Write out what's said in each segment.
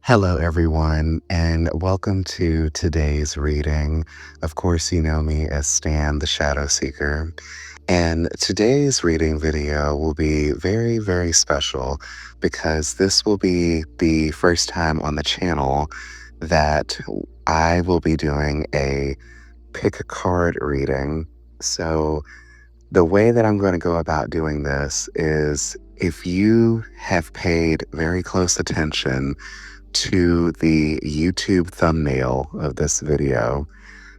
Hello, everyone, and welcome to today's reading. Of course, you know me as Stan the Shadow Seeker, and today's reading video will be very, very special because this will be the first time on the channel that I will be doing a pick a card reading. So, the way that I'm going to go about doing this is if you have paid very close attention to the YouTube thumbnail of this video,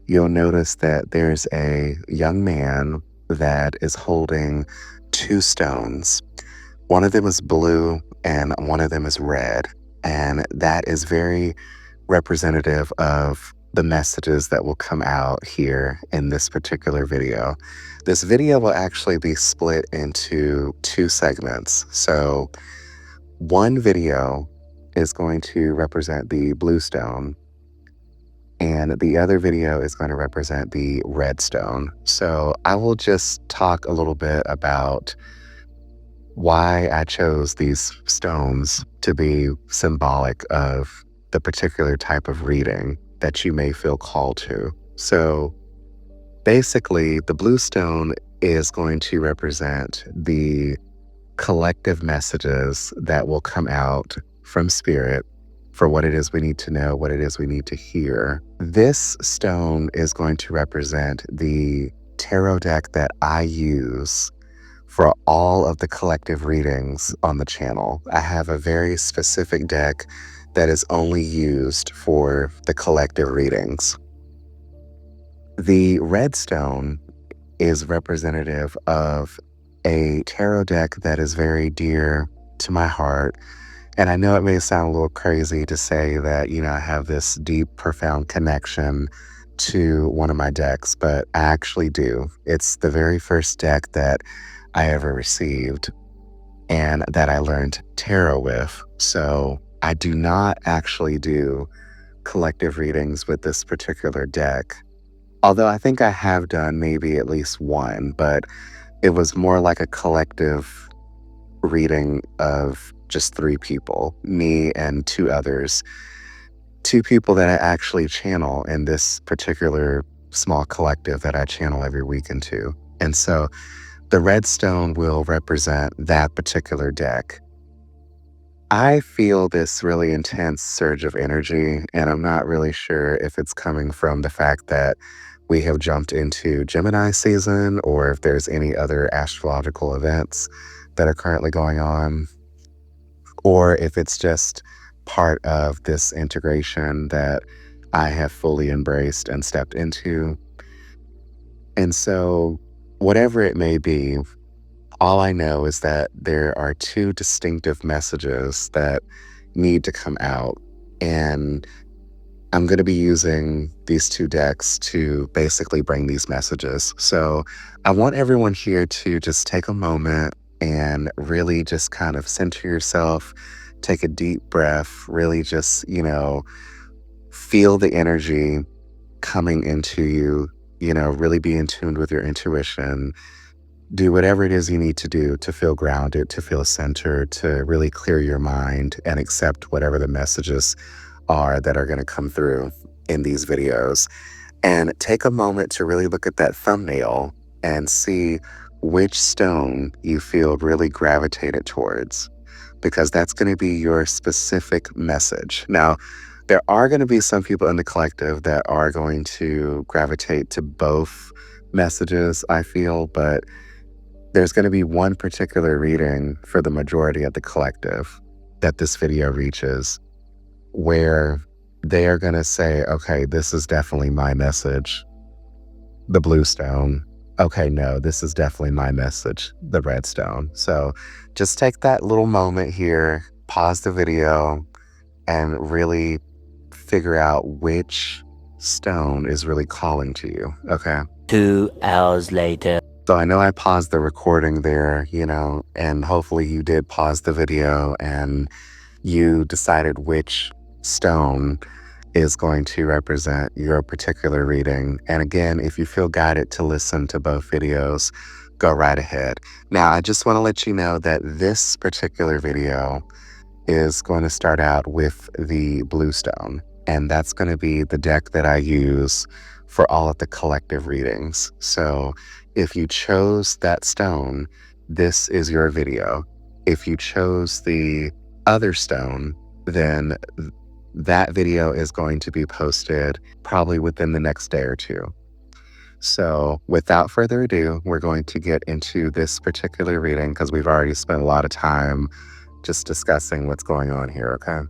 you'll notice that there's a young man that is holding two stones. One of them is blue and one of them is red. And that is very representative of the messages that will come out here in this particular video. This video will actually be split into two segments. So one video is going to represent the blue stone, and the other video is going to represent the red stone. So I will just talk a little bit about why I chose these stones to be symbolic of the particular type of reading that you may feel called to. So basically, the blue stone is going to represent the collective messages that will come out from spirit for what it is we need to know, what it is we need to hear. This stone is going to represent the tarot deck that I use for all of the collective readings on the channel. I have a very specific deck that is only used for the collective readings. The red stone is representative of a tarot deck that is very dear to my heart. And I know it may sound a little crazy to say that, I have this deep, profound connection to one of my decks, but I actually do. It's the very first deck that I ever received and that I learned tarot with. So I do not actually do collective readings with this particular deck. Although I think I have done maybe at least one, but it was more like a collective reading of just three people, me and two others, two people that I actually channel in this particular small collective that I channel every week into. And so the red stone will represent that particular deck. I feel this really intense surge of energy, and I'm not really sure if it's coming from the fact that we have jumped into Gemini season or if there's any other astrological events that are currently going on, or if it's just part of this integration that I have fully embraced and stepped into. And so, whatever it may be, all I know is that there are two distinctive messages that need to come out. And I'm going to be using these two decks to basically bring these messages. So I want everyone here to just take a moment and really just kind of center yourself, take a deep breath, really just, feel the energy coming into you, really be in tune with your intuition. Do whatever it is you need to do to feel grounded, to feel centered, to really clear your mind and accept whatever the messages are that are going to come through in these videos. And take a moment to really look at that thumbnail and see which stone you feel really gravitated towards, because that's going to be your specific message. Now, there are going to be some people in the collective that are going to gravitate to both messages, I feel, but there's going to be one particular reading for the majority of the collective that this video reaches where they are going to say, okay, this is definitely my message, the blue stone. Okay, no, this is definitely my message, the red stone. So just take that little moment here, pause the video, and really figure out which stone is really calling to you, okay? 2 hours later. So I know I paused the recording there, and hopefully you did pause the video and you decided which stone is going to represent your particular reading. And again, if you feel guided to listen to both videos, go right ahead. Now, I just want to let you know that this particular video is going to start out with the blue stone, and that's going to be the deck that I use for all of the collective readings. So if you chose that stone, this is your video. If you chose the other stone, then that video is going to be posted probably within the next day or two. So, without further ado, we're going to get into this particular reading because we've already spent a lot of time just discussing what's going on here, okay?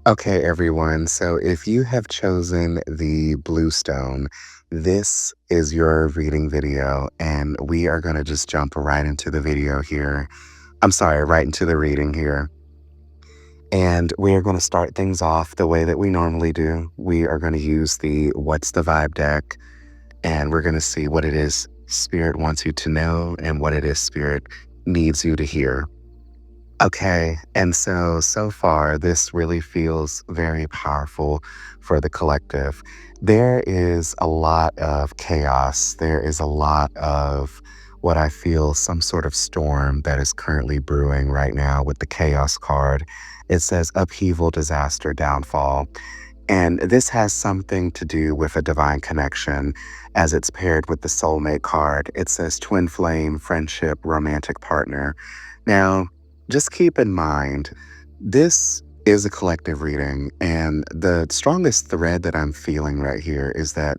Okay, everyone. So, if you have chosen the blue stone, this is your reading video, and we are going to just jump right into the video here. I'm sorry, right into the reading here. And we are going to start things off the way that we normally do. We are going to use the What's the Vibe deck, and we're going to see what it is Spirit wants you to know and what it is Spirit needs you to hear. Okay, and so far, this really feels very powerful for the collective. There is a lot of chaos. There is a lot of what I feel some sort of storm that is currently brewing right now with the chaos card. It says upheaval, disaster, downfall. And this has something to do with a divine connection as it's paired with the soulmate card. It says twin flame, friendship, romantic partner. Now, just keep in mind, this is a collective reading, and the strongest thread that I'm feeling right here is that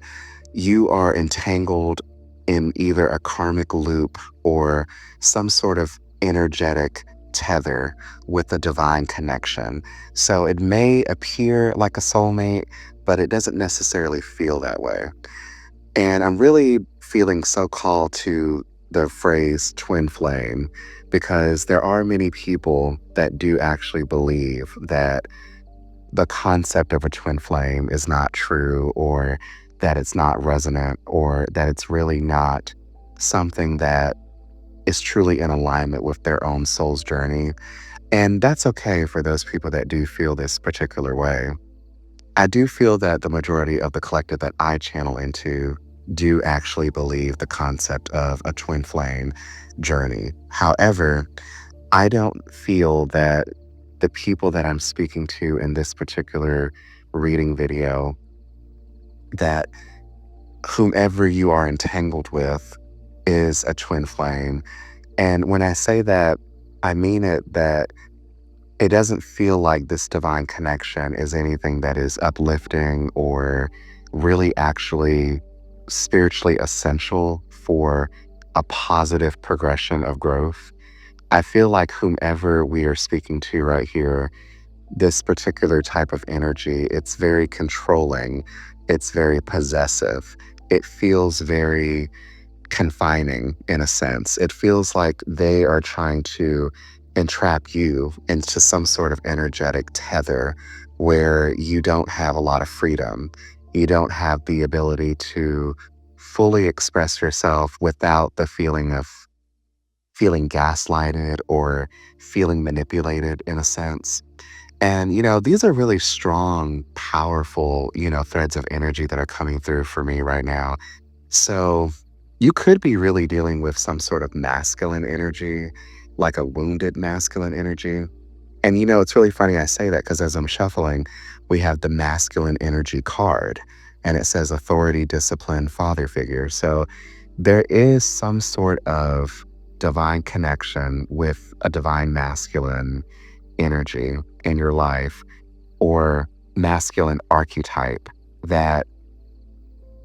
you are entangled in either a karmic loop or some sort of energetic tether with a divine connection. So it may appear like a soulmate, but it doesn't necessarily feel that way. And I'm really feeling so called to the phrase twin flame because there are many people that do actually believe that the concept of a twin flame is not true, or that it's not resonant, or that it's really not something that is truly in alignment with their own soul's journey. And that's okay for those people that do feel this particular way. I do feel that the majority of the collective that I channel into do actually believe the concept of a twin flame journey. However, I don't feel that the people that I'm speaking to in this particular reading video, that whomever you are entangled with is a twin flame. And when I say that, I mean it that it doesn't feel like this divine connection is anything that is uplifting or really actually spiritually essential for a positive progression of growth. I feel like whomever we are speaking to right here, this particular type of energy, it's very controlling, it's very possessive, it feels very confining in a sense. It feels like they are trying to entrap you into some sort of energetic tether where you don't have a lot of freedom. You don't have the ability to fully express yourself without the feeling of feeling gaslighted or feeling manipulated in a sense. And, these are really strong, powerful, threads of energy that are coming through for me right now. So you could be really dealing with some sort of masculine energy, like a wounded masculine energy. And it's really funny I say that because as I'm shuffling, we have the masculine energy card and it says authority, discipline, father figure. So there is some sort of divine connection with a divine masculine energy in your life or masculine archetype that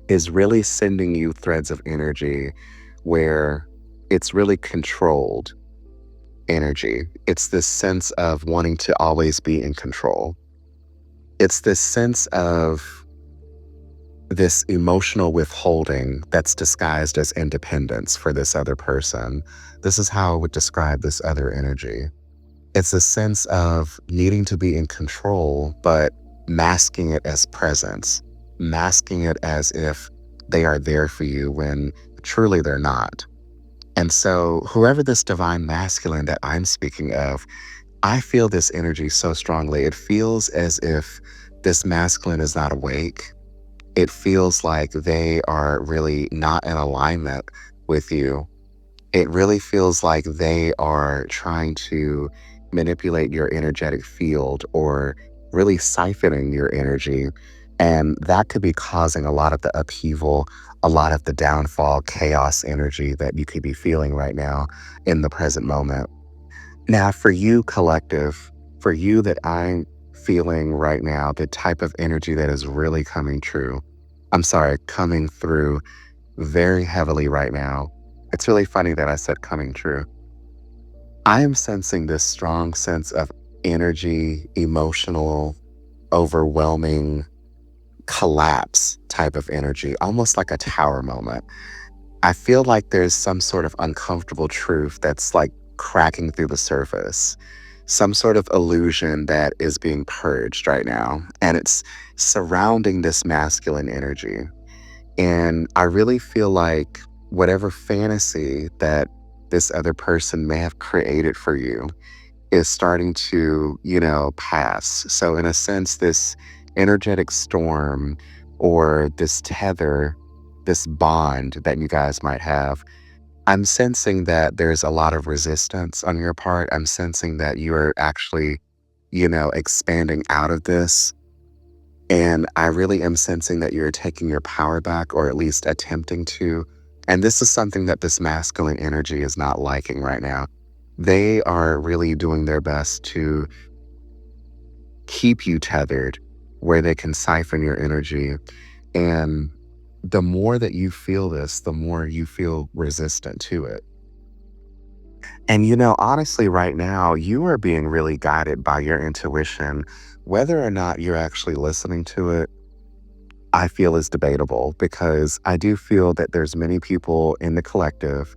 is really sending you threads of energy where it's really controlled energy. It's this sense of wanting to always be in control. It's this sense of this emotional withholding that's disguised as independence for this other person. This is how I would describe this other energy. It's a sense of needing to be in control, but masking it as presence, masking it as if they are there for you when truly they're not. And so, whoever this divine masculine that I'm speaking of, I feel this energy so strongly. It feels as if this masculine is not awake. It feels like they are really not in alignment with you. It really feels like they are trying to manipulate your energetic field or really siphoning your energy. And that could be causing a lot of the upheaval, a lot of the downfall, chaos energy that you could be feeling right now in the present moment. Now, for you, collective, for you that I'm feeling right now, the type of energy that is really coming through very heavily right now. It's really funny that I said coming true. I am sensing this strong sense of energy, emotional, overwhelming collapse type of energy, almost like a tower moment. I feel like there's some sort of uncomfortable truth that's like cracking through the surface, some sort of illusion that is being purged right now. And it's surrounding this masculine energy. And I really feel like whatever fantasy that this other person may have created for you is starting to, pass. So, in a sense, this energetic storm or this tether, this bond that you guys might have, I'm sensing that there's a lot of resistance on your part. I'm sensing that you are actually, expanding out of this. And I really am sensing that you're taking your power back, or at least attempting to. And this is something that this masculine energy is not liking right now. They are really doing their best to keep you tethered where they can siphon your energy. And the more that you feel this, the more you feel resistant to it. And honestly, right now, you are being really guided by your intuition. Whether or not you're actually listening to it, I feel is debatable, because I do feel that there's many people in the collective,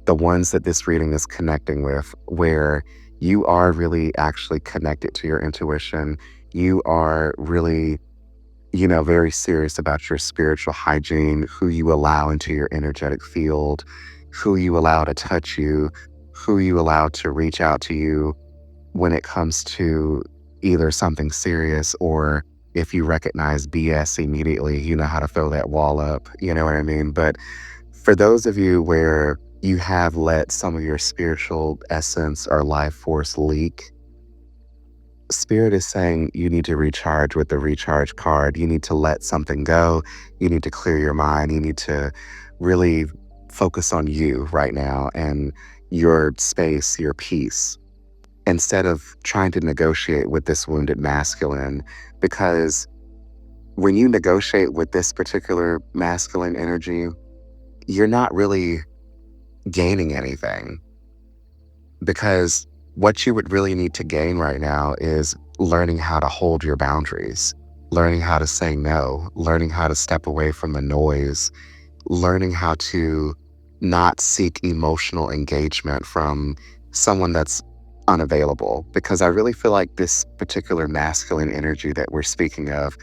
the ones that this reading is connecting with, where you are really actually connected to your intuition. You are really, very serious about your spiritual hygiene, who you allow into your energetic field, who you allow to touch you, who you allow to reach out to you when it comes to either something serious, or if you recognize BS immediately, you know how to throw that wall up. You know what I mean? But for those of you where you have let some of your spiritual essence or life force leak, Spirit is saying you need to recharge with the recharge card. You need to let something go. You need to clear your mind. You need to really focus on you right now and your space, your peace, instead of trying to negotiate with this wounded masculine. Because when you negotiate with this particular masculine energy, you're not really gaining anything, because what you would really need to gain right now is learning how to hold your boundaries, learning how to say no, learning how to step away from the noise, learning how to not seek emotional engagement from someone that's unavailable. Because I really feel like this particular masculine energy that we're speaking of,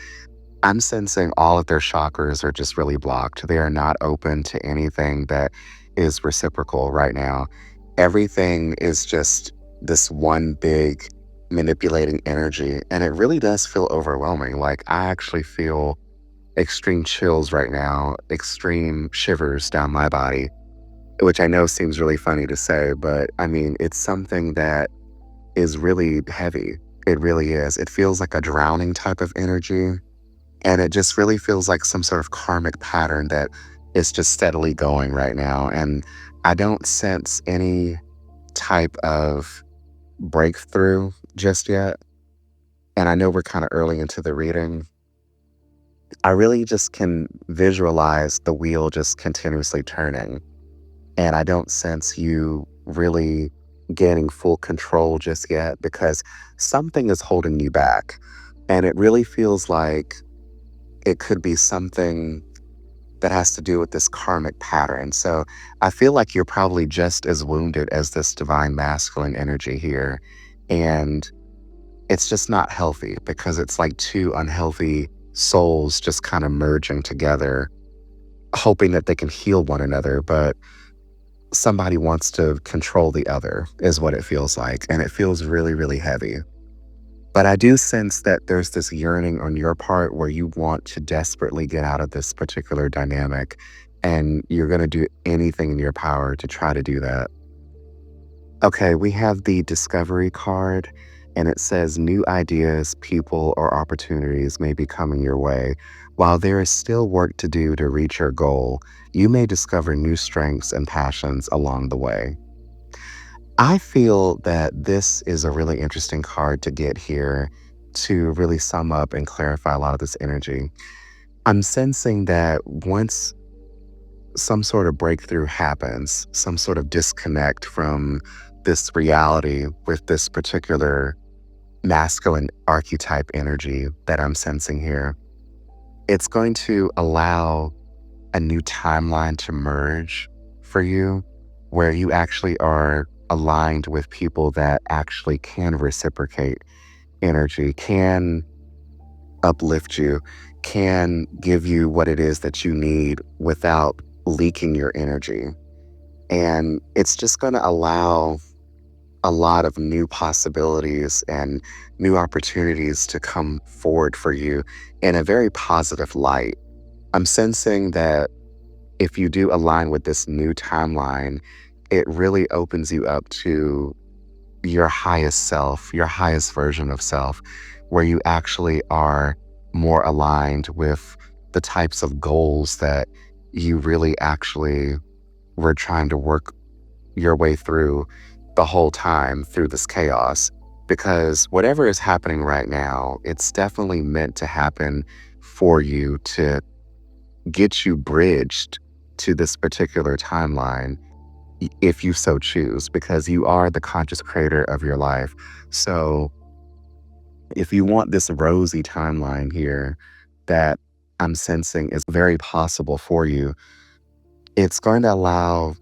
I'm sensing all of their chakras are just really blocked. They are not open to anything that is reciprocal right now. Everything is just this one big manipulating energy. And it really does feel overwhelming. Like, I actually feel extreme chills right now, extreme shivers down my body, which I know seems really funny to say, but I mean, it's something that is really heavy. It really is. It feels like a drowning type of energy. And it just really feels like some sort of karmic pattern that is just steadily going right now. And I don't sense any type of breakthrough just yet. And I know we're kind of early into the reading. I really just can visualize the wheel just continuously turning. And I don't sense you really gaining full control just yet, because something is holding you back. And it really feels like it could be something that has to do with this karmic pattern. So I feel like you're probably just as wounded as this divine masculine energy here. And it's just not healthy, because it's like two unhealthy souls just kind of merging together, hoping that they can heal one another. But somebody wants to control the other, is what it feels like. And it feels really, really heavy. But I do sense that there's this yearning on your part where you want to desperately get out of this particular dynamic. And you're going to do anything in your power to try to do that. Okay, we have the discovery card, and it says new ideas, people, or opportunities may be coming your way. While there is still work to do to reach your goal, you may discover new strengths and passions along the way. I feel that this is a really interesting card to get here to really sum up and clarify a lot of this energy. I'm sensing that once some sort of breakthrough happens, some sort of disconnect from this reality with this particular masculine archetype energy that I'm sensing here, it's going to allow a new timeline to merge for you where you actually are aligned with people that actually can reciprocate energy, can uplift you, can give you what it is that you need without leaking your energy. And it's just going to allow a lot of new possibilities and new opportunities to come forward for you in a very positive light. I'm sensing that if you do align with this new timeline, it really opens you up to your highest self, your highest version of self, where you actually are more aligned with the types of goals that you really actually were trying to work your way through the whole time through this chaos. Because whatever is happening right now, it's definitely meant to happen for you to get you bridged to this particular timeline if you so choose, because you are the conscious creator of your life. So if you want this rosy timeline here that I'm sensing is very possible for you, it's going to allow,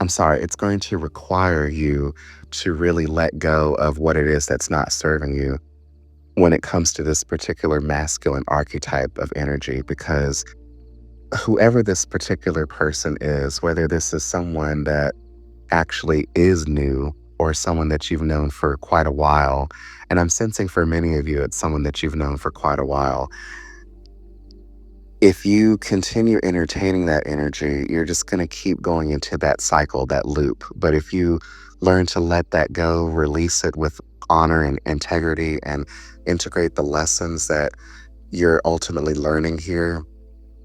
I'm sorry, it's going to require you to really let go of what it is that's not serving you when it comes to this particular masculine archetype of energy. Because whoever this particular person is, whether this is someone that actually is new or someone that you've known for quite a while, and I'm sensing for many of you, it's someone that you've known for quite a while. If you continue entertaining that energy, you're just going to keep going into that cycle, that loop. But if you learn to let that go, release it with honor and integrity, and integrate the lessons that you're ultimately learning here,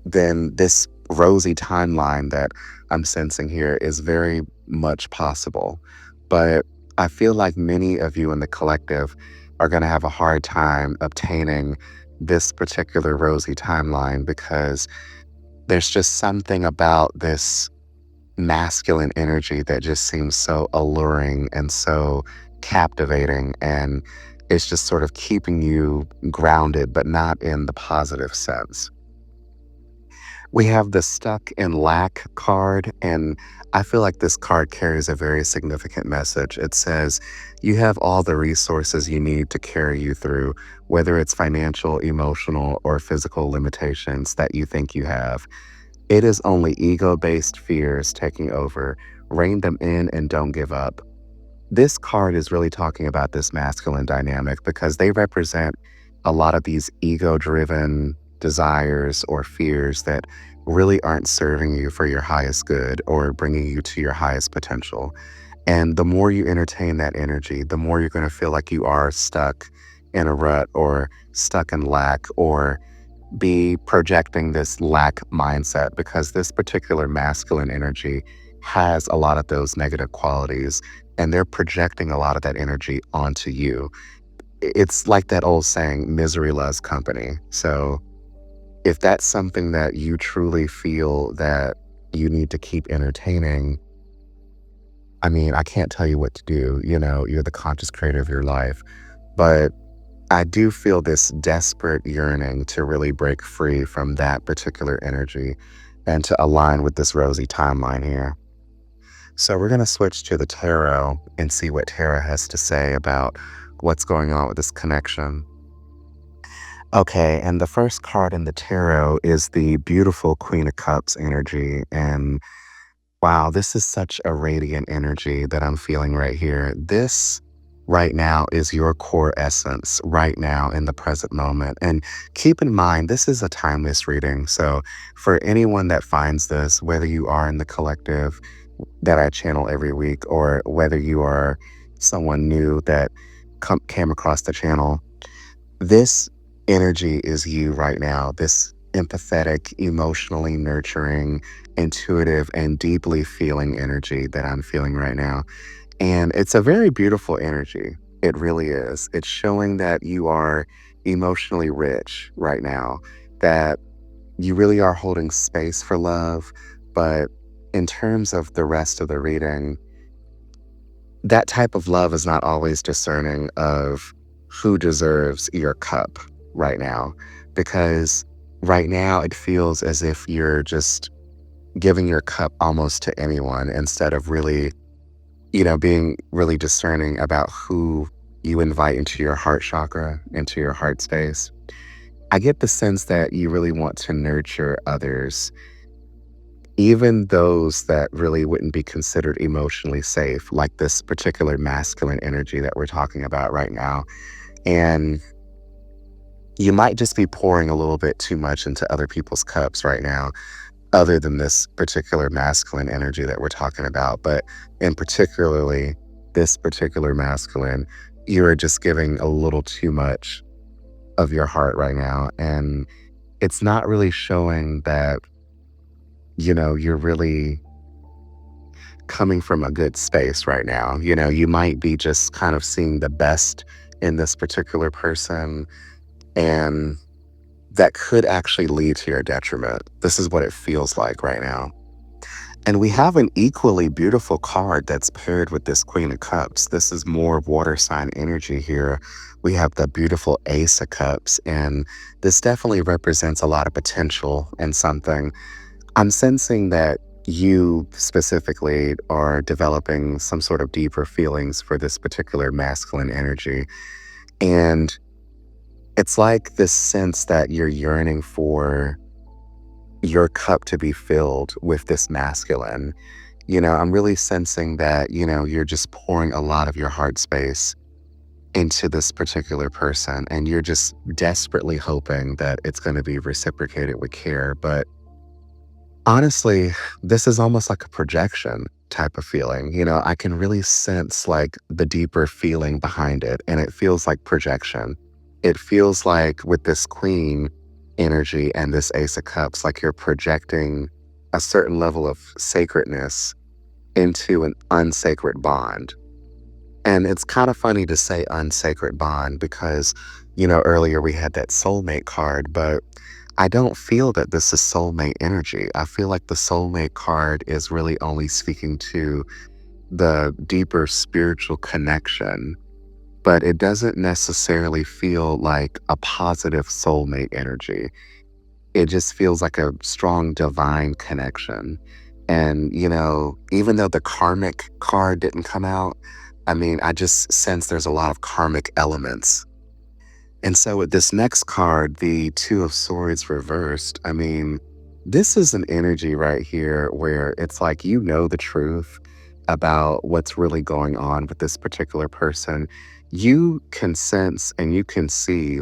then this rosy timeline that I'm sensing here is very much possible. But I feel like many of you in the collective are going to have a hard time obtaining this particular rosy timeline because there's just something about this masculine energy that just seems so alluring and so captivating. And it's just sort of keeping you grounded, but not in the positive sense. We have the stuck in lack card, and I feel like this card carries a very significant message. It says, you have all the resources you need to carry you through, whether it's financial, emotional, or physical limitations that you think you have. It is only ego based fears taking over. Rein them in and don't give up. This card is really talking about this masculine dynamic because they represent a lot of these ego driven desires or fears that really aren't serving you for your highest good or bringing you to your highest potential. And the more you entertain that energy, the more you're going to feel like you are stuck in a rut or stuck in lack or be projecting this lack mindset because this particular masculine energy has a lot of those negative qualities and they're projecting a lot of that energy onto you. It's like that old saying, misery loves company. So if that's something that you truly feel that you need to keep entertaining, I mean, I can't tell you what to do. You know, you're the conscious creator of your life. But I do feel this desperate yearning to really break free from that particular energy and to align with this rosy timeline here. So we're going to switch to the tarot and see what tarot has to say about what's going on with this connection. Okay, and the first card in the tarot is the beautiful Queen of Cups energy. And wow, this is such a radiant energy that I'm feeling right here. This right now is your core essence right now in the present moment. And keep in mind, this is a timeless reading. So for anyone that finds this, whether you are in the collective that I channel every week, or whether you are someone new that came across the channel, this energy is you right now. This empathetic, emotionally nurturing, intuitive, and deeply feeling energy that I'm feeling right now. And it's a very beautiful energy. It really is. It's showing that you are emotionally rich right now, that you really are holding space for love. But in terms of the rest of the reading, that type of love is not always discerning of who deserves your cup right now. Because right now it feels as if you're just giving your cup almost to anyone instead of really, being really discerning about who you invite into your heart chakra, into your heart space. I get the sense that you really want to nurture others, even those that really wouldn't be considered emotionally safe, like this particular masculine energy that we're talking about right now. And you might just be pouring a little bit too much into other people's cups right now, other than this particular masculine energy that we're talking about. But in particularly this particular masculine, you're just giving a little too much of your heart right now. And it's not really showing that, you're really coming from a good space right now. You might be just kind of seeing the best in this particular person, and that could actually lead to your detriment. This is what it feels like right now. And we have an equally beautiful card that's paired with this Queen of Cups. This is more water sign energy here. We have the beautiful Ace of Cups, and this definitely represents a lot of potential and something. I'm sensing that you specifically are developing some sort of deeper feelings for this particular masculine energy. And it's like this sense that you're yearning for your cup to be filled with this masculine. I'm really sensing that, you're just pouring a lot of your heart space into this particular person, and you're just desperately hoping that it's going to be reciprocated with care. But honestly, this is almost like a projection type of feeling. I can really sense like the deeper feeling behind it, and it feels like projection. It feels like with this queen energy and this ace of cups, like you're projecting a certain level of sacredness into an unsacred bond. And it's kind of funny to say unsacred bond because, earlier we had that soulmate card, but I don't feel that this is soulmate energy. I feel like the soulmate card is really only speaking to the deeper spiritual connection, but it doesn't necessarily feel like a positive soulmate energy. It just feels like a strong divine connection. And, even though the karmic card didn't come out, I mean, I just sense there's a lot of karmic elements. And so with this next card, the Two of Swords reversed, I mean, this is an energy right here where it's like the truth about what's really going on with this particular person. You can sense and you can see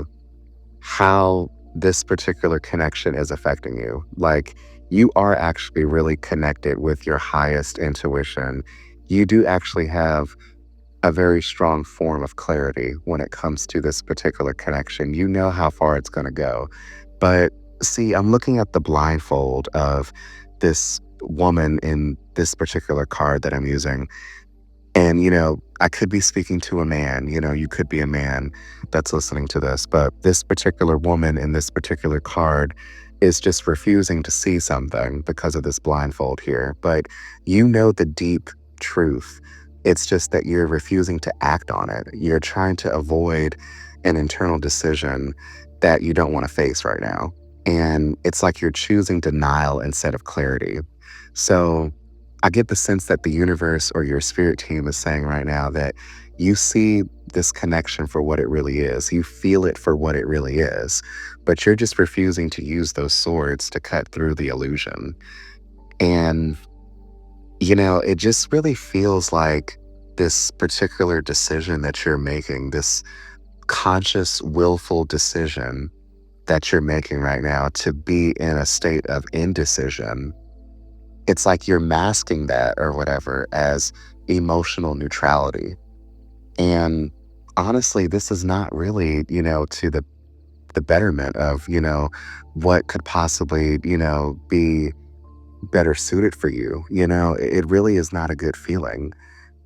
how this particular connection is affecting you. Like, you are actually really connected with your highest intuition. You do actually have a very strong form of clarity when it comes to this particular connection. You know how far it's going to go. But see, I'm looking at the blindfold of this woman in this particular card that I'm using. And, I could be speaking to a man, you could be a man that's listening to this, but this particular woman in this particular card is just refusing to see something because of this blindfold here. But the deep truth. It's just that you're refusing to act on it. You're trying to avoid an internal decision that you don't want to face right now. And it's like you're choosing denial instead of clarity. So I get the sense that the universe or your spirit team is saying right now that you see this connection for what it really is. You feel it for what it really is, but you're just refusing to use those swords to cut through the illusion. And, it just really feels like this particular decision that you're making, this conscious, willful decision that you're making right now to be in a state of indecision, it's like you're masking that or whatever as emotional neutrality. And honestly, this is not really, to the betterment of, what could possibly, be better suited for you. It really is not a good feeling.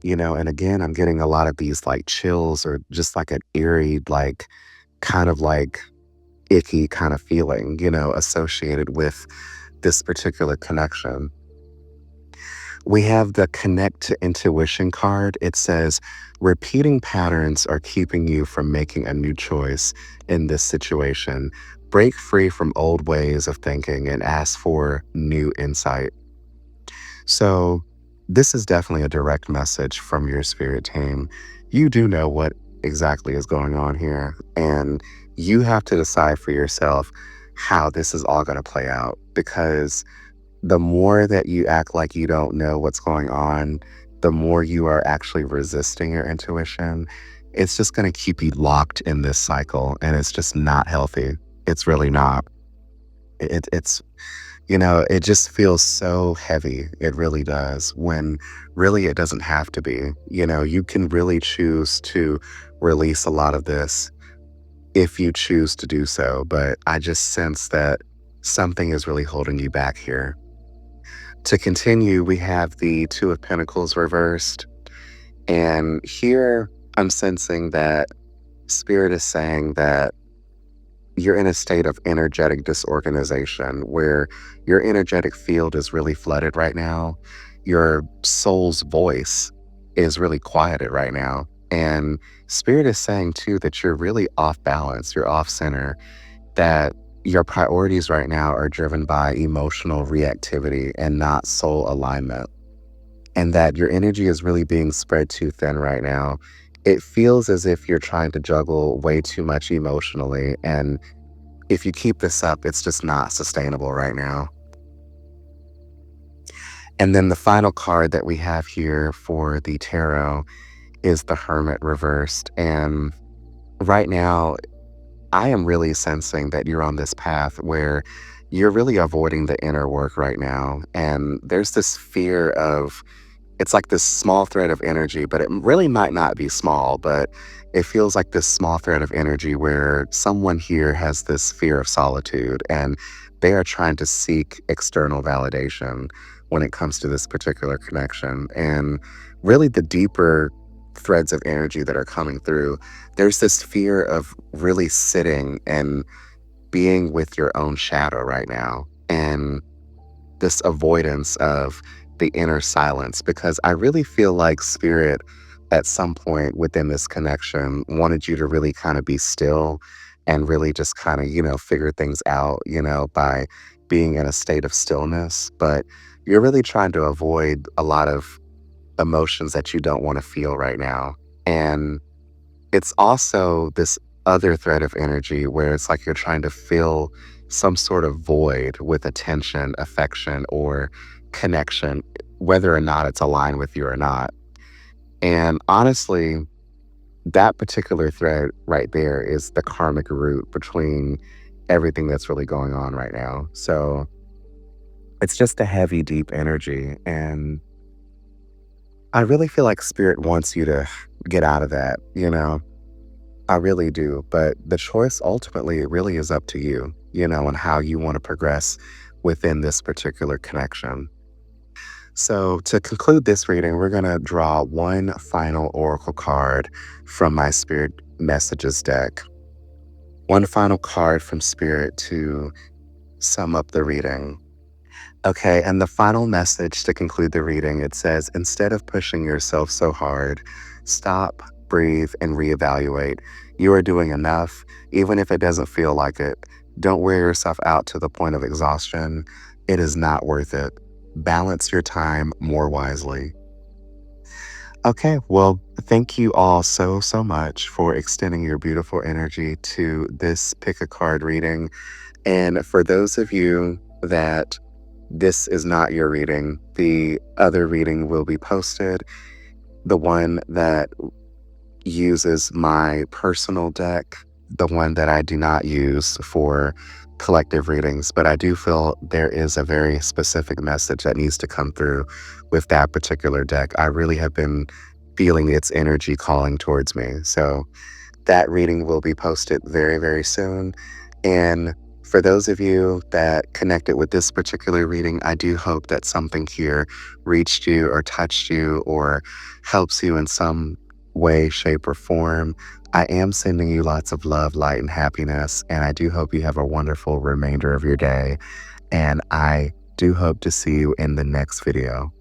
And again, I'm getting a lot of these like chills or just like an eerie, like kind of like icky kind of feeling, associated with this particular connection. We have the connect to intuition card. It says, repeating patterns are keeping you from making a new choice in this situation. Break free from old ways of thinking and ask for new insight. So, this is definitely a direct message from your spirit team. You do know what exactly is going on here, and you have to decide for yourself how this is all going to play out because the more that you act like you don't know what's going on, the more you are actually resisting your intuition. It's just going to keep you locked in this cycle, and it's just not healthy. It's really not. It's it just feels so heavy. It really does. When really it doesn't have to be. You can really choose to release a lot of this if you choose to do so. But I just sense that something is really holding you back here. To continue, we have the Two of Pentacles reversed. And here I'm sensing that Spirit is saying that you're in a state of energetic disorganization where your energetic field is really flooded right now. Your soul's voice is really quieted right now. And Spirit is saying too that you're really off balance, you're off center, that your priorities right now are driven by emotional reactivity and not soul alignment, and that your energy is really being spread too thin right now. It feels as if you're trying to juggle way too much emotionally. And if you keep this up, it's just not sustainable right now. And then the final card that we have here for the tarot is the Hermit reversed. And right now, I am really sensing that you're on this path where you're really avoiding the inner work right now. And there's this fear of, it's like this small thread of energy, but it really might not be small, but it feels like this small thread of energy where someone here has this fear of solitude and they are trying to seek external validation when it comes to this particular connection. And really, the deeper threads of energy that are coming through, there's this fear of really sitting and being with your own shadow right now. And this avoidance of the inner silence, because I really feel like Spirit at some point within this connection wanted you to really kind of be still and really just kind of, figure things out, by being in a state of stillness. But you're really trying to avoid a lot of emotions that you don't want to feel right now. And it's also this other thread of energy where it's like you're trying to fill some sort of void with attention, affection, or connection, whether or not it's aligned with you or not. And honestly, that particular thread right there is the karmic root between everything that's really going on right now. So it's just a heavy, deep energy. And I really feel like Spirit wants you to get out of that. I really do. But the choice ultimately it really is up to you, and how you want to progress within this particular connection. So, to conclude this reading, we're going to draw one final oracle card from my Spirit Messages deck. One final card from Spirit to sum up the reading. Okay, and the final message to conclude the reading, it says, instead of pushing yourself so hard, stop, breathe, and reevaluate. You are doing enough, even if it doesn't feel like it. Don't wear yourself out to the point of exhaustion. It is not worth it. Balance your time more wisely. Okay, well, thank you all so, so much for extending your beautiful energy to this pick a card reading. And for those of you that this is not your reading, the other reading will be posted. The one that uses my personal deck the one that I do not use for collective readings, but I do feel there is a very specific message that needs to come through with that particular deck. I really have been feeling its energy calling towards me. So that reading will be posted very, very soon. And for those of you that connected with this particular reading, I do hope that something here reached you or touched you or helps you in some way, shape, or form. I am sending you lots of love, light, and happiness. And I do hope you have a wonderful remainder of your day. And I do hope to see you in the next video.